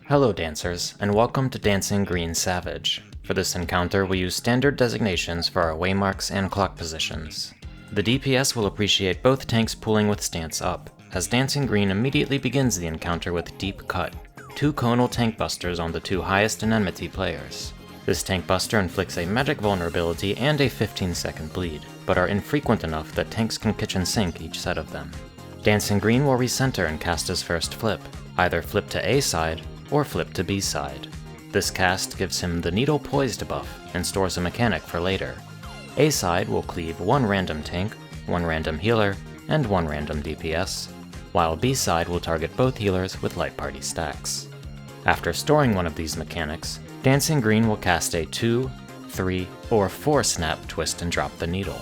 Hello dancers, and welcome to Dancing Green Savage. For this encounter, we use standard designations for our waymarks and clock positions. The DPS will appreciate both tanks pulling with stance up, as Dancing Green immediately begins the encounter with Deep Cut, 2 conal tank busters on the 2 highest in enmity players. This tank buster inflicts a magic vulnerability and a 15-second bleed, but are infrequent enough that tanks can kitchen sink each set of them. Dancing Green will recenter and cast his first flip, either flip to A side or flip to B side. This cast gives him the Needle Poise debuff and stores a mechanic for later. A side will cleave 1 random tank, 1 random healer, and 1 random DPS, while B side will target both healers with light party stacks. After storing one of these mechanics, Dancing Green will cast a 2, 3, or 4 snap, twist, and drop the needle.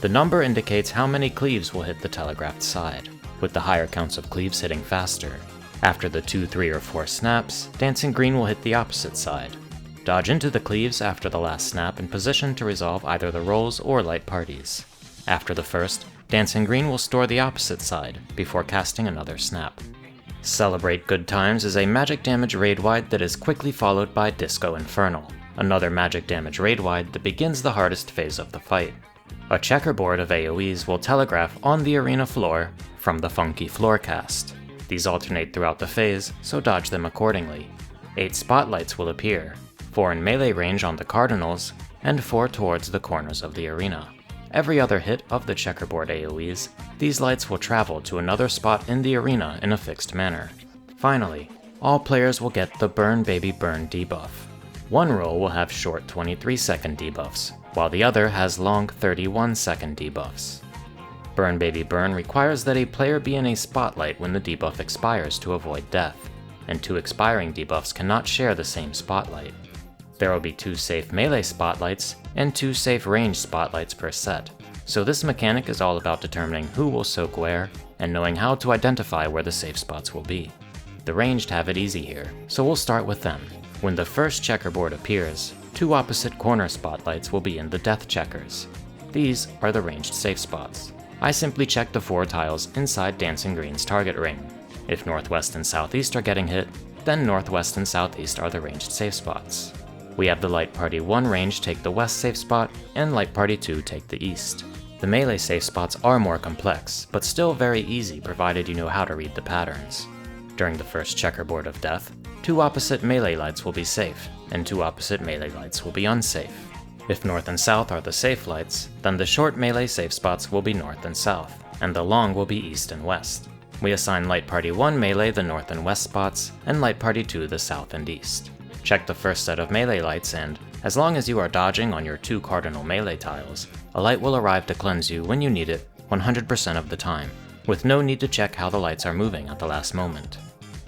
The number indicates how many cleaves will hit the telegraphed side, with the higher counts of cleaves hitting faster. After the 2, 3, or 4 snaps, Dancing Green will hit the opposite side. Dodge into the cleaves after the last snap in position to resolve either the rolls or light parties. After the first, Dancing Green will store the opposite side, before casting another snap. Celebrate Good Times is a magic damage Raidwide that is quickly followed by Disco Infernal, another magic damage Raidwide that begins the hardest phase of the fight. A checkerboard of AoEs will telegraph on the arena floor from the Funky Floorcast. These alternate throughout the phase, so dodge them accordingly. 8 spotlights will appear, 4 in melee range on the cardinals, and 4 towards the corners of the arena. Every other hit of the checkerboard AoEs, these lights will travel to another spot in the arena in a fixed manner. Finally, all players will get the Burn Baby Burn debuff. One role will have short 23-second debuffs, while the other has long 31-second debuffs. Burn Baby Burn requires that a player be in a spotlight when the debuff expires to avoid death, and 2 expiring debuffs cannot share the same spotlight. There will be 2 safe melee spotlights and 2 safe range spotlights per set, so this mechanic is all about determining who will soak where and knowing how to identify where the safe spots will be. The ranged have it easy here, so we'll start with them. When the first checkerboard appears, 2 opposite corner spotlights will be in the death checkers. These are the ranged safe spots. I simply check the 4 tiles inside Dancing Green's target ring. If northwest and southeast are getting hit, then northwest and southeast are the ranged safe spots. We have the Light Party 1 range take the west safe spot, and Light Party 2 take the east. The melee safe spots are more complex, but still very easy provided you know how to read the patterns. During the first checkerboard of death, 2 opposite melee lights will be safe, and 2 opposite melee lights will be unsafe. If north and south are the safe lights, then the short melee safe spots will be north and south, and the long will be east and west. We assign Light Party 1 melee the north and west spots, and Light Party 2 the south and east. Check the first set of melee lights and, as long as you are dodging on your 2 cardinal melee tiles, a light will arrive to cleanse you when you need it 100% of the time, with no need to check how the lights are moving at the last moment.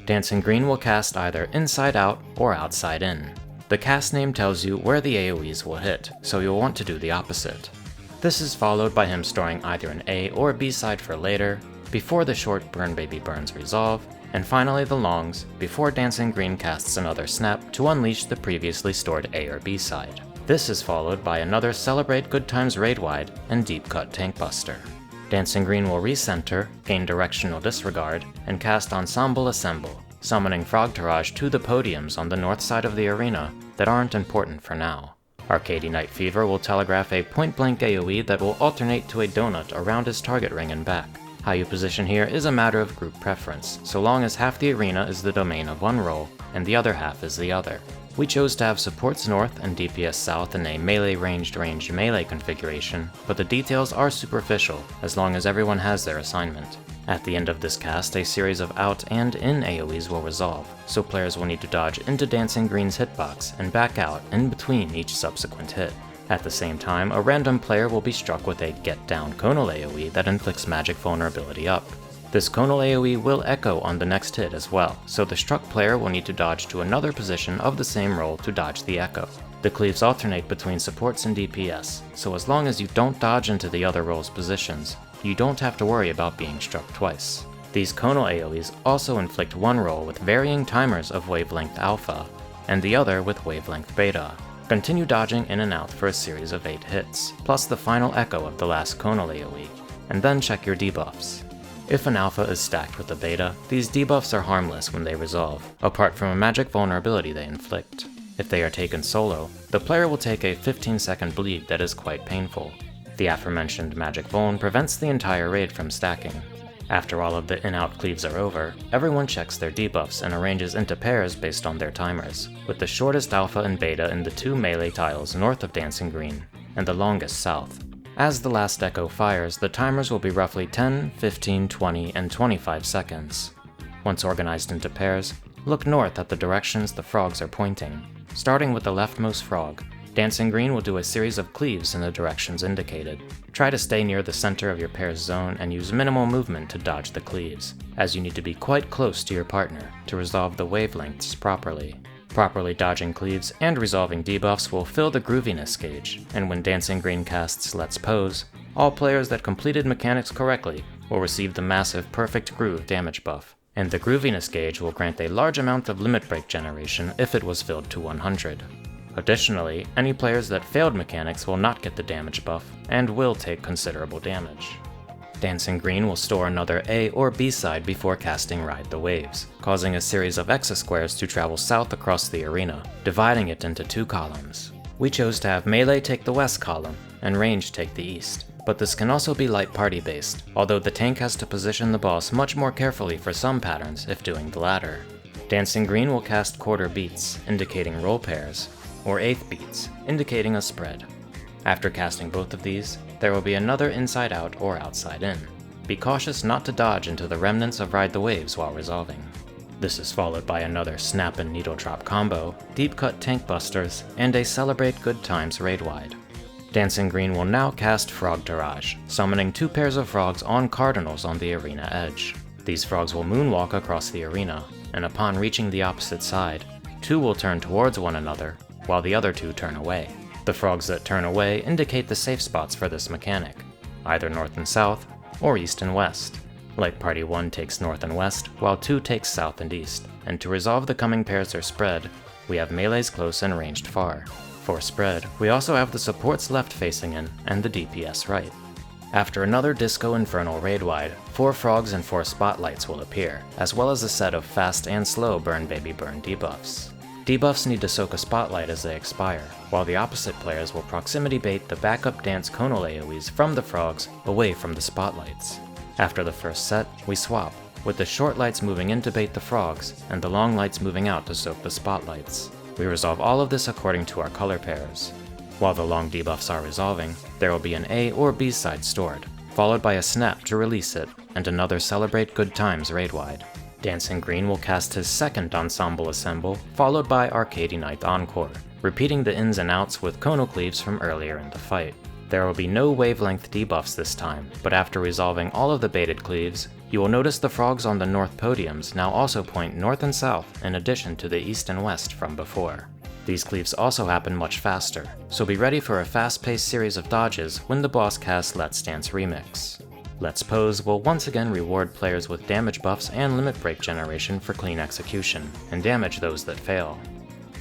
Dancing Green will cast either inside out or outside in. The cast name tells you where the AoEs will hit, so you'll want to do the opposite. This is followed by him storing either an A or B side for later, before the short Burn Baby Burns resolve, and finally the longs, before Dancing Green casts another snap to unleash the previously stored A or B side. This is followed by another Celebrate Good Times Raidwide and Deep Cut Tank Buster. Dancing Green will recenter, gain Directional Disregard, and cast Ensemble Assemble, summoning Frogtourage to the podiums on the north side of the arena that aren't important for now. Arcady Night Fever will telegraph a point-blank AoE that will alternate to a donut around his target ring and back. How you position here is a matter of group preference, so long as half the arena is the domain of one role, and the other half is the other. We chose to have supports north and DPS south in a melee ranged melee configuration, but the details are superficial as long as everyone has their assignment. At the end of this cast, a series of out and in AoEs will resolve, so players will need to dodge into Dancing Green's hitbox and back out in between each subsequent hit. At the same time, a random player will be struck with a Get Down Conal AoE that inflicts magic vulnerability up. This Conal AoE will echo on the next hit as well, so the struck player will need to dodge to another position of the same role to dodge the echo. The cleaves alternate between supports and DPS, so as long as you don't dodge into the other role's positions, you don't have to worry about being struck twice. These Conal AoEs also inflict one role with varying timers of Wavelength Alpha, and the other with Wavelength Beta. Continue dodging in and out for a series of 8 hits, plus the final echo of the last Conal AoE, and then check your debuffs. If an alpha is stacked with a beta, these debuffs are harmless when they resolve, apart from a magic vulnerability they inflict. If they are taken solo, the player will take a 15-second bleed that is quite painful. The aforementioned magic vuln prevents the entire raid from stacking. After all of the in-out cleaves are over, everyone checks their debuffs and arranges into pairs based on their timers, with the shortest alpha and beta in the 2 melee tiles north of Dancing Green, and the longest south. As the last echo fires, the timers will be roughly 10, 15, 20, and 25 seconds. Once organized into pairs, look north at the directions the frogs are pointing. Starting with the leftmost frog, Dancing Green will do a series of cleaves in the directions indicated. Try to stay near the center of your pair's zone and use minimal movement to dodge the cleaves, as you need to be quite close to your partner to resolve the wavelengths properly. Properly dodging cleaves and resolving debuffs will fill the grooviness gauge, and when Dancing Green casts Let's Pose, all players that completed mechanics correctly will receive the massive Perfect Groove damage buff, and the grooviness gauge will grant a large amount of limit break generation if it was filled to 100. Additionally, any players that failed mechanics will not get the damage buff, and will take considerable damage. Dancing Green will store another A or B side before casting Ride the Waves, causing a series of Exasquares to travel south across the arena, dividing it into 2 columns. We chose to have melee take the west column, and range take the east, but this can also be light party based, although the tank has to position the boss much more carefully for some patterns if doing the latter. Dancing Green will cast quarter beats, indicating roll pairs, or eighth beats, indicating a spread. After casting both of these, there will be another inside out or outside in. Be cautious not to dodge into the remnants of Ride the Waves while resolving. This is followed by another snap and needle drop combo, deep cut tank busters, and a Celebrate Good Times Raidwide. Dancing Green will now cast Frogtourage, summoning 2 pairs of frogs on cardinals on the arena edge. These frogs will moonwalk across the arena, and upon reaching the opposite side, 2 will turn towards one another, while the other 2 turn away. The frogs that turn away indicate the safe spots for this mechanic, either north and south, or east and west. Light Party 1 takes north and west, while 2 takes south and east, and to resolve the coming pairs or spread, we have melees close and ranged far. For spread, we also have the supports left facing in, and the DPS right. After another Disco Infernal Raidwide, 4 frogs and 4 spotlights will appear, as well as a set of fast and slow Burn Baby Burn debuffs. Debuffs need to soak a spotlight as they expire, while the opposite players will proximity bait the backup dance conal AoEs from the frogs away from the spotlights. After the first set, we swap, with the short lights moving in to bait the frogs, and the long lights moving out to soak the spotlights. We resolve all of this according to our color pairs. While the long debuffs are resolving, there will be an A or B side stored, followed by a snap to release it, and another Celebrate Good Times Raidwide. Dancing Green will cast his second Ensemble Assemble, followed by Arcady Knight Encore, repeating the ins and outs with Conal Cleaves from earlier in the fight. There will be no Wavelength Debuffs this time, but after resolving all of the baited Cleaves, you will notice the frogs on the north podiums now also point north and south in addition to the east and west from before. These Cleaves also happen much faster, so be ready for a fast-paced series of dodges when the boss casts Let's Dance Remix. Let's Pose will once again reward players with damage buffs and limit break generation for clean execution, and damage those that fail.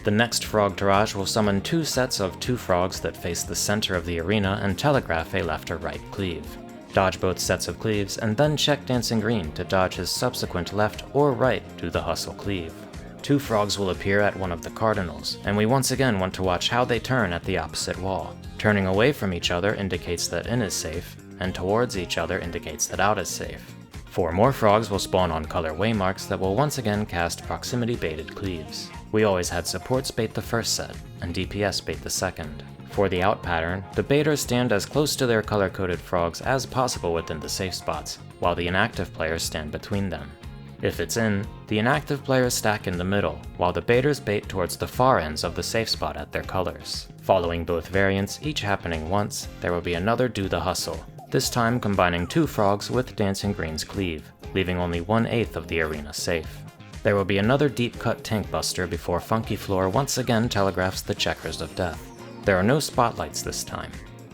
The next Frogtourage will summon 2 sets of 2 frogs that face the center of the arena and telegraph a left or right cleave. Dodge both sets of cleaves, and then check Dancing Green to dodge his subsequent left or right to the hustle cleave. 2 frogs will appear at one of the cardinals, and we once again want to watch how they turn at the opposite wall. Turning away from each other indicates that in is safe, and towards each other indicates that out is safe. 4 more frogs will spawn on color waymarks that will once again cast proximity baited cleaves. We always had supports bait the first set, and DPS bait the second. For the out pattern, the baiters stand as close to their color-coded frogs as possible within the safe spots, while the inactive players stand between them. If it's in, the inactive players stack in the middle, while the baiters bait towards the far ends of the safe spot at their colors. Following both variants, each happening once, there will be another Do the Hustle, this time combining 2 frogs with Dancing Green's cleave, leaving only 1/8 of the arena safe. There will be another deep cut tank buster before Funky Floor once again telegraphs the checkers of death. There are no spotlights this time.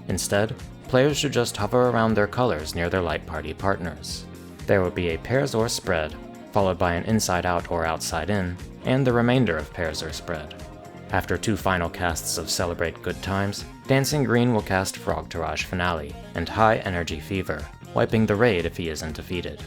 Instead, players should just hover around their colors near their light party partners. There will be a pairs or spread, followed by an inside out or outside in, and the remainder of pairs or spread. After 2 final casts of Celebrate Good Times, Dancing Green will cast Frogtourage Finale and High-NRG Fever, wiping the raid if he isn't defeated.